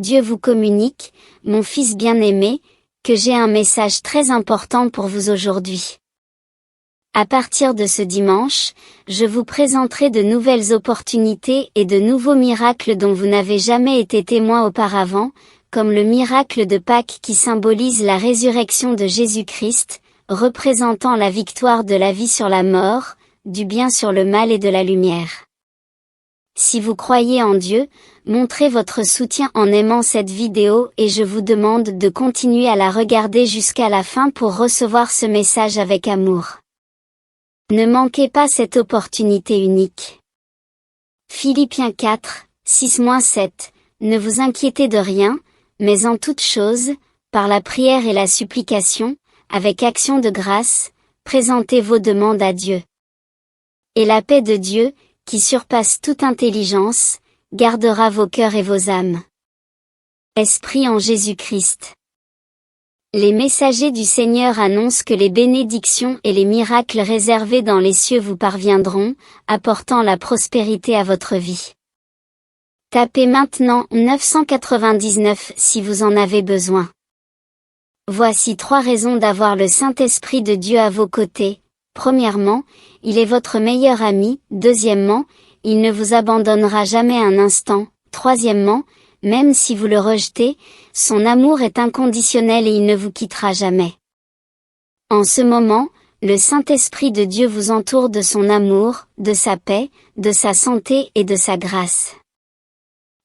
Dieu vous communique, mon fils bien-aimé, que j'ai un message très important pour vous aujourd'hui. À partir de ce dimanche, je vous présenterai de nouvelles opportunités et de nouveaux miracles dont vous n'avez jamais été témoin auparavant, comme le miracle de Pâques qui symbolise la résurrection de Jésus-Christ, représentant la victoire de la vie sur la mort, du bien sur le mal et de la lumière. Si vous croyez en Dieu, montrez votre soutien en aimant cette vidéo et je vous demande de continuer à la regarder jusqu'à la fin pour recevoir ce message avec amour. Ne manquez pas cette opportunité unique. Philippiens 4, 6-7, ne vous inquiétez de rien, mais en toute chose, par la prière et la supplication, avec action de grâce, présentez vos demandes à Dieu. Et la paix de Dieu, qui surpasse toute intelligence, gardera vos cœurs et vos âmes. Esprit en Jésus-Christ. Les messagers du Seigneur annoncent que les bénédictions et les miracles réservés dans les cieux vous parviendront, apportant la prospérité à votre vie. Tapez maintenant 999 si vous en avez besoin. Voici 3 raisons d'avoir le Saint-Esprit de Dieu à vos côtés. Premièrement, il est votre meilleur ami. Deuxièmement, il ne vous abandonnera jamais un instant. Troisièmement, même si vous le rejetez, son amour est inconditionnel et il ne vous quittera jamais. En ce moment, le Saint-Esprit de Dieu vous entoure de son amour, de sa paix, de sa santé et de sa grâce.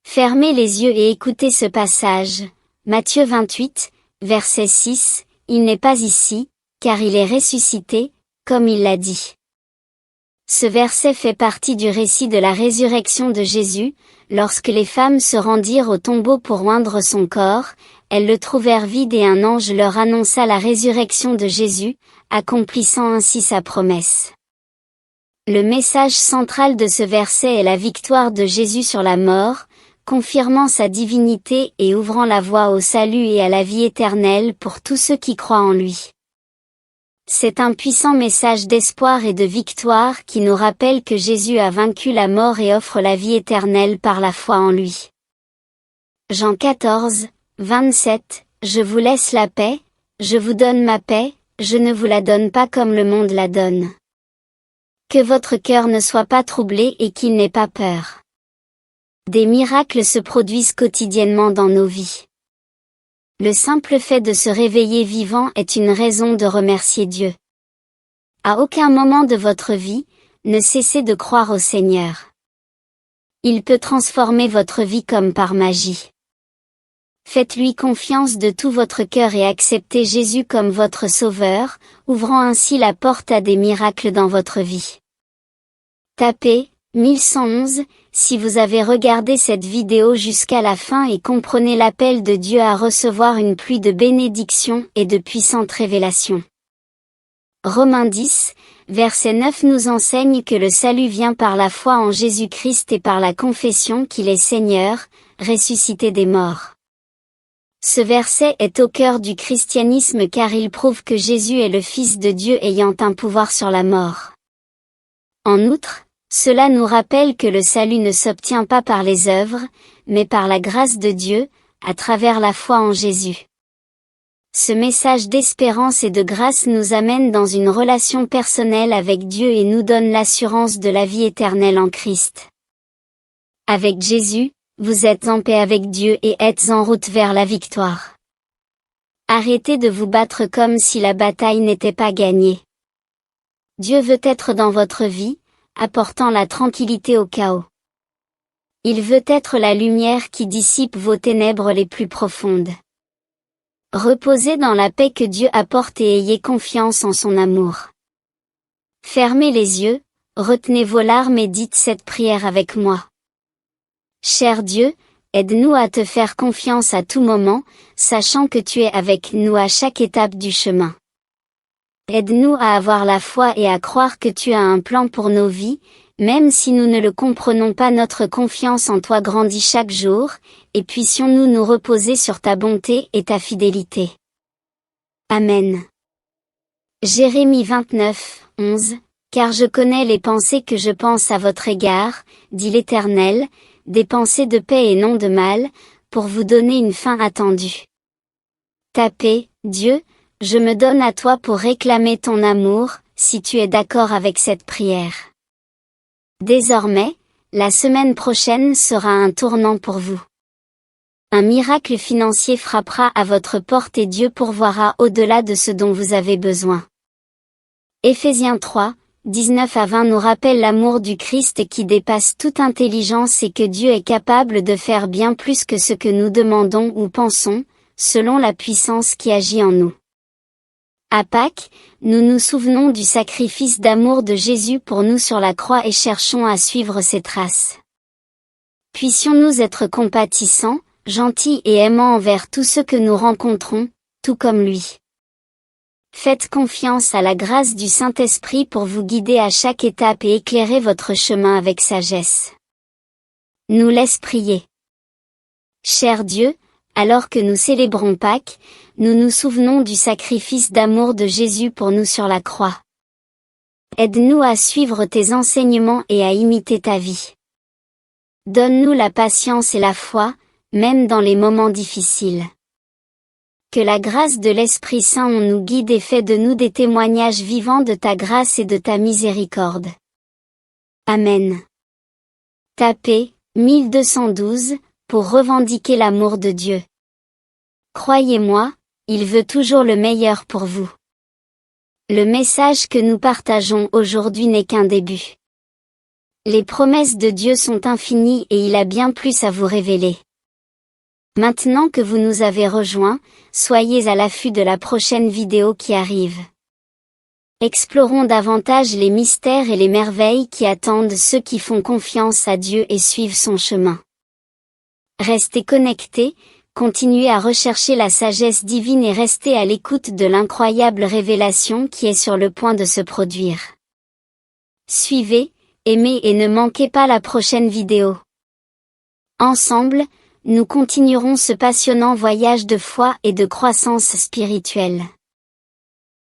Fermez les yeux et écoutez ce passage. Matthieu 28, verset 6, il n'est pas ici, car il est ressuscité, comme il l'a dit. Ce verset fait partie du récit de la résurrection de Jésus. Lorsque les femmes se rendirent au tombeau pour oindre son corps, elles le trouvèrent vide et un ange leur annonça la résurrection de Jésus, accomplissant ainsi sa promesse. Le message central de ce verset est la victoire de Jésus sur la mort, confirmant sa divinité et ouvrant la voie au salut et à la vie éternelle pour tous ceux qui croient en lui. C'est un puissant message d'espoir et de victoire qui nous rappelle que Jésus a vaincu la mort et offre la vie éternelle par la foi en lui. Jean 14, 27, je vous laisse la paix, je vous donne ma paix, je ne vous la donne pas comme le monde la donne. Que votre cœur ne soit pas troublé et qu'il n'ait pas peur. Des miracles se produisent quotidiennement dans nos vies. Le simple fait de se réveiller vivant est une raison de remercier Dieu. À aucun moment de votre vie, ne cessez de croire au Seigneur. Il peut transformer votre vie comme par magie. Faites-lui confiance de tout votre cœur et acceptez Jésus comme votre Sauveur, ouvrant ainsi la porte à des miracles dans votre vie. Tapez 1111, si vous avez regardé cette vidéo jusqu'à la fin et comprenez l'appel de Dieu à recevoir une pluie de bénédictions et de puissantes révélations. Romains 10, verset 9 nous enseigne que le salut vient par la foi en Jésus-Christ et par la confession qu'il est Seigneur, ressuscité des morts. Ce verset est au cœur du christianisme car il prouve que Jésus est le Fils de Dieu ayant un pouvoir sur la mort. En outre, cela nous rappelle que le salut ne s'obtient pas par les œuvres, mais par la grâce de Dieu, à travers la foi en Jésus. Ce message d'espérance et de grâce nous amène dans une relation personnelle avec Dieu et nous donne l'assurance de la vie éternelle en Christ. Avec Jésus, vous êtes en paix avec Dieu et êtes en route vers la victoire. Arrêtez de vous battre comme si la bataille n'était pas gagnée. Dieu veut être dans votre vie, apportant la tranquillité au chaos. Il veut être la lumière qui dissipe vos ténèbres les plus profondes. Reposez dans la paix que Dieu apporte et ayez confiance en son amour. Fermez les yeux, retenez vos larmes et dites cette prière avec moi. Cher Dieu, aide-nous à te faire confiance à tout moment, sachant que tu es avec nous à chaque étape du chemin. Aide-nous à avoir la foi et à croire que tu as un plan pour nos vies, même si nous ne le comprenons pas. Notre confiance en toi grandit chaque jour, et puissions-nous nous reposer sur ta bonté et ta fidélité. Amen. Jérémie 29, 11, car je connais les pensées que je pense à votre égard, dit l'Éternel, des pensées de paix et non de mal, pour vous donner une fin attendue. Tapez « Dieu, je me donne à toi pour réclamer ton amour », si tu es d'accord avec cette prière. Désormais, la semaine prochaine sera un tournant pour vous. Un miracle financier frappera à votre porte et Dieu pourvoira au-delà de ce dont vous avez besoin. Éphésiens 3, 19 à 20 nous rappelle l'amour du Christ qui dépasse toute intelligence et que Dieu est capable de faire bien plus que ce que nous demandons ou pensons, selon la puissance qui agit en nous. À Pâques, nous nous souvenons du sacrifice d'amour de Jésus pour nous sur la croix et cherchons à suivre ses traces. Puissions-nous être compatissants, gentils et aimants envers tous ceux que nous rencontrons, tout comme lui. Faites confiance à la grâce du Saint-Esprit pour vous guider à chaque étape et éclairer votre chemin avec sagesse. Nous laisse prier. Cher Dieu, alors que nous célébrons Pâques, nous nous souvenons du sacrifice d'amour de Jésus pour nous sur la croix. Aide-nous à suivre tes enseignements et à imiter ta vie. Donne-nous la patience et la foi, même dans les moments difficiles. Que la grâce de l'Esprit Saint nous guide et fait de nous des témoignages vivants de ta grâce et de ta miséricorde. Amen. Tapez 1212 pour revendiquer l'amour de Dieu. Croyez-moi, il veut toujours le meilleur pour vous. Le message que nous partageons aujourd'hui n'est qu'un début. Les promesses de Dieu sont infinies et il a bien plus à vous révéler. Maintenant que vous nous avez rejoints, soyez à l'affût de la prochaine vidéo qui arrive. Explorons davantage les mystères et les merveilles qui attendent ceux qui font confiance à Dieu et suivent son chemin. Restez connectés, continuez à rechercher la sagesse divine et restez à l'écoute de l'incroyable révélation qui est sur le point de se produire. Suivez, aimez et ne manquez pas la prochaine vidéo. Ensemble, nous continuerons ce passionnant voyage de foi et de croissance spirituelle.